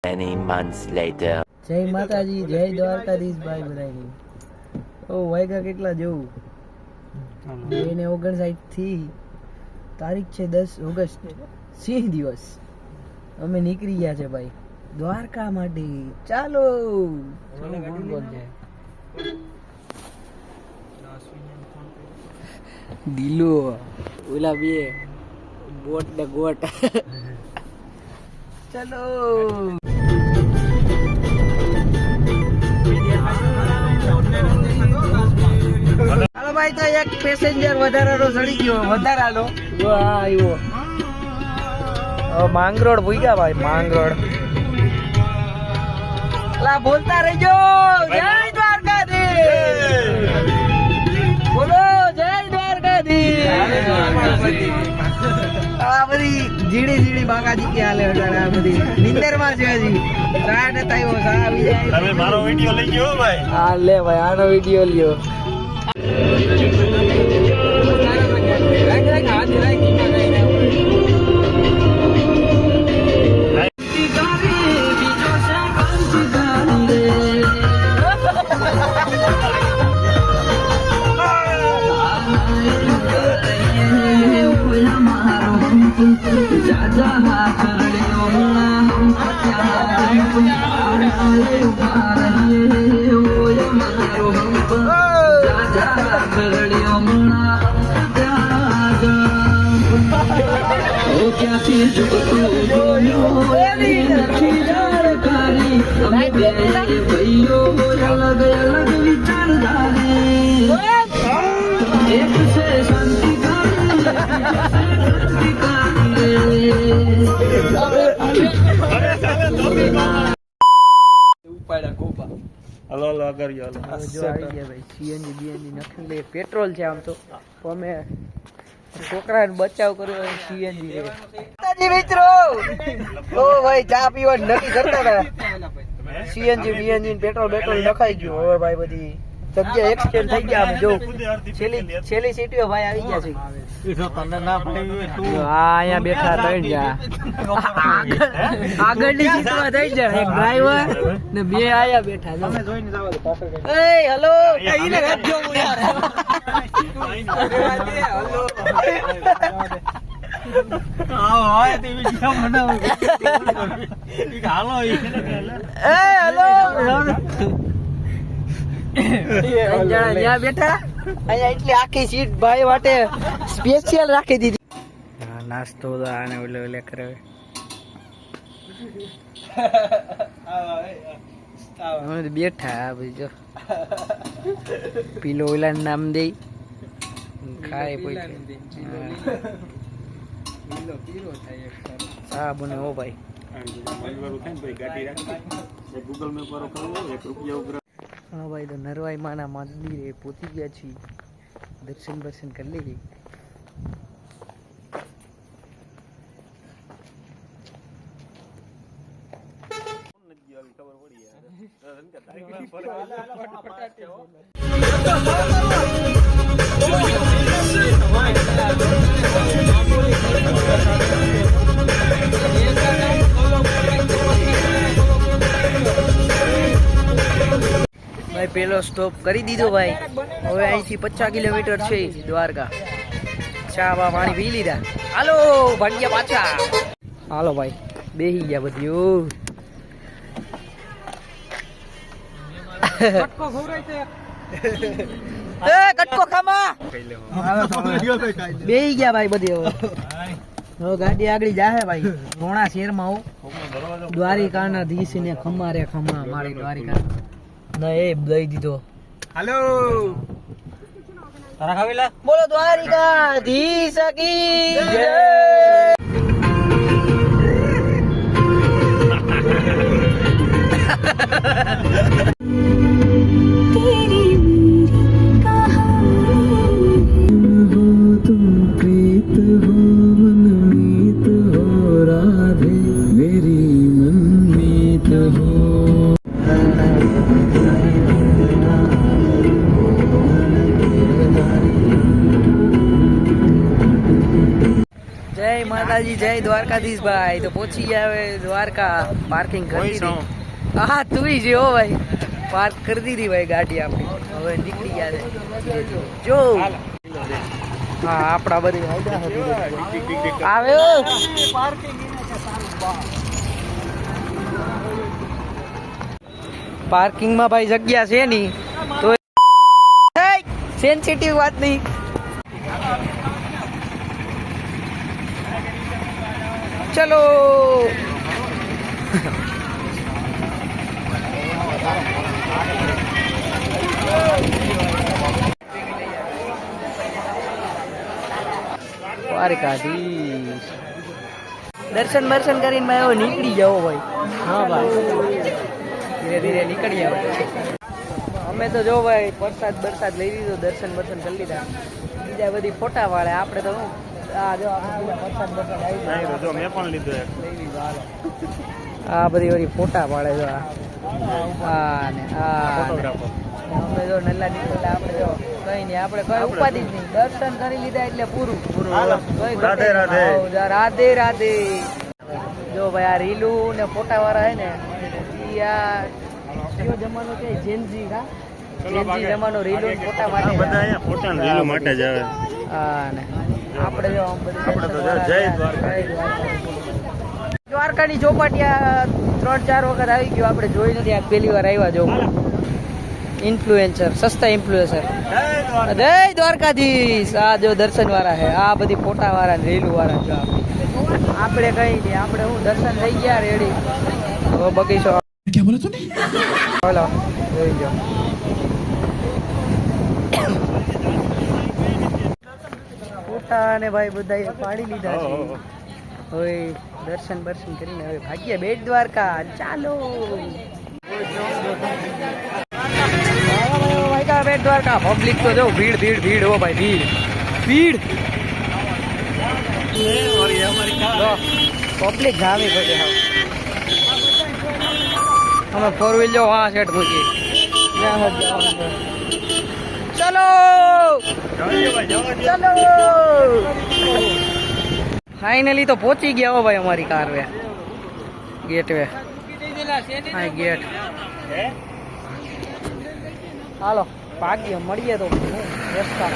Many months later. જય માતાજી, જય દ્વારકાધીશ ભાઈ બધાની. ઓ વાયગા કેટલા જેવું 2:59 થી તારીખ છે 10 ઓગસ્ટ, સિંહ દિવસ. અમે નીકળી ગયા છે ભાઈ દ્વારકા માટે. ચાલો દિલો ઓલા બે બોટ ને ગોટ. ચલો હાલો ભાઈ, તો એક પેસેન્જર વધારાનો ચડી ગયો. વધારાનો આવ્યો. માંગરોળ ભૂગ્યા ભાઈ, માંગરોળ. લા બોલતા રહેજો. જય દ્વારકાધીશ. બોલો જય દ્વારકાધીશ. આ બધી જીડી જીડી બાકાજી કે હાલે અડાડે. આ બધી નિંદર માં છે. હજી સા નતા આવ્યો. સા આવી જાય. તમે મારો વિડિયો લઈ ગયો ભાઈ. હા લે ભાઈ, આનો વિડિયો લ્યો. હલો હલો આગળ જો આવી ગયા ભાઈ. સીએનજી બીએનજી નખી લે. પેટ્રોલ છે આમ તો અમે છોકરાને બચાવ કર્યો. સીએનજી મિત્રો, ઓ ભાઈ ચા પીવા નક્કી કરતા હતા. સીએનજી બીએનજી પેટ્રોલ નખાઈ ગયું. હવે ભાઈ બધી જગ્યા એક્સચેન્જ થઈ ગયા. અમે જો છેલ્લી સીટીઓ ભાઈ આવી ગયા છે. હા અહીંયા બેઠા ત્રણ જા. આગળની સીટમાં ત્રણ જણ, એક ડ્રાઈવર ને બે આયા બેઠા. તમે જોઈને જાવ પાછળ. એ હેલો, કઈને રાખજો યાર. હેલો હોય તે વિડિયો બનાવો. હાલો એ હેલો અહીંયા બેઠા. અહીંયા એટલી આખી સીટ ભાઈ માટે સ્પેશિયલ રાખી દીધી. નાસ્તો આને ઓલે ઓલે કરે. બેઠા ભાઈ જો પીલો ઓલા નામ દે ખાય હા બને. ઓ ભાઈ હા ભાઈ, તો નરવાઈ માના મંદિરે પહોંચી ગયા છીએ. દર્શન કરી લઈએ. ભાઈ પેલો સ્ટોપ કરી દીધો ભાઈ. હવે અહીંથી 50 કિલોમીટર છે દ્વારકા. ચા પાણી પી લીધા. હાલો ભાગ્યા પાછા. હાલો ભાઈ બેહી ગયા બધી. કટકો ખામા બેહી ગયા ભાઈ બધી. હવે ગાડી આગળ જાહે ભાઈ. રોણા શહેરમાં હો દ્વારિકાના ધીશ ને ખમા રે ખમા મારી દ્વારિકા ના એ દઈ દીધો. હાલો તારા ખાવેલા. બોલો દ્વારિકા ધીશ કી જય. જય દ્વારકાધીશ ભાઈ. તો પહોંચી ગયા હવે દ્વારકા. પાર્કિંગ કરી દીધી. હા તું જ હો ભાઈ. પાર્ક કરી દીધી ભાઈ ગાડી આપણી. હવે નીકળી ગયા છે જો. હા આપણા બધી આવ્યો. પાર્કિંગમાં ભાઈ જગ્યા છે નહીં તો સેન્સિટિવ વાત નહીં. ચલો દ્વારકાધીશ. દર્શન બર્શન કરીને ભાઈ હવે નીકળી જાઓ ભાઈ. હા ભાઈ ધીરે ધીરે નીકળી જાઓ. અમે તો જો ભાઈ પ્રસાદ બરસાદ લઈ લીધો, દર્શન બર્શન કરી લીધા. બીજા બધી ફોટા વાળે આપણે તો શું આ જો પ્રસાદ બરસાદ આવી જો મેં પણ લીધો એક. લઈ લીધો. આ બધી બધી ફોટા પાડે જો. હા ને હા ફોટોગ્રાફર. અમે જો નલ્લા નીકળેલા આપણે જો કઈ નહીં, આપણે કઈ ઉપાધિ જ નહીં. દર્શન કરી લીધા એટલે પૂરું. કઈ રાધે રાધે. હા, રાધે રાધે. જો ભાઈ આ રીલું ને ફોટા વાળા હે ને ઈ આ કયો જમાનો છે જેનજી કા જેનજી જમાનો રીલું ને ફોટા માટે. બધા અહીંયા ફોટા ને રીલો માટે જ આવે. હા ને આપણે જો આમ બધું આપણે તો જય દ્વારકા. દ્વારકાની ચોપાટિયા 3-4 વખત આવી ગયો, આપણે જોઈ નથી. આ પહેલી વાર આવ્યા જો. ઇન્ફ્લુએન્સર, સસ્તા ઇન્ફ્લુએન્સર. જય દ્વારકાધીશ. આ જો દર્શન વાળા છે, આ બધી ફોટા વાળા ને રીલું વાળા જો. આપણે કઈ નહીં, આપણે હું દર્શન થઈ ગયા રેડી. હવે બગીચો क्या बोला तूने? બોલો જોઈ જાઓ. ફોટા ને ભાઈ બધા પાડી લીધા છે. હવે દર્શન બર્શન કરીને હવે ભાગ્ય બેટ દ્વારકા. ચાલો બેટ દ્વારકા. પબ્લિક તો જો ભીડ ભીડ ભીડ હો ભાઈ, ભીડ ભીડ. પબ્લિક જામી પડે. અમે 4 વ્હીલ જો હા સેટ મૂકી. ચલો ચલો. ફાઇનલી તો પહોંચી ગયા હો ભાઈ અમારી કાર વે ગેટ વે. હા ગેટ. હાલો ભાગ્ય મળીએ તો રસ્તા.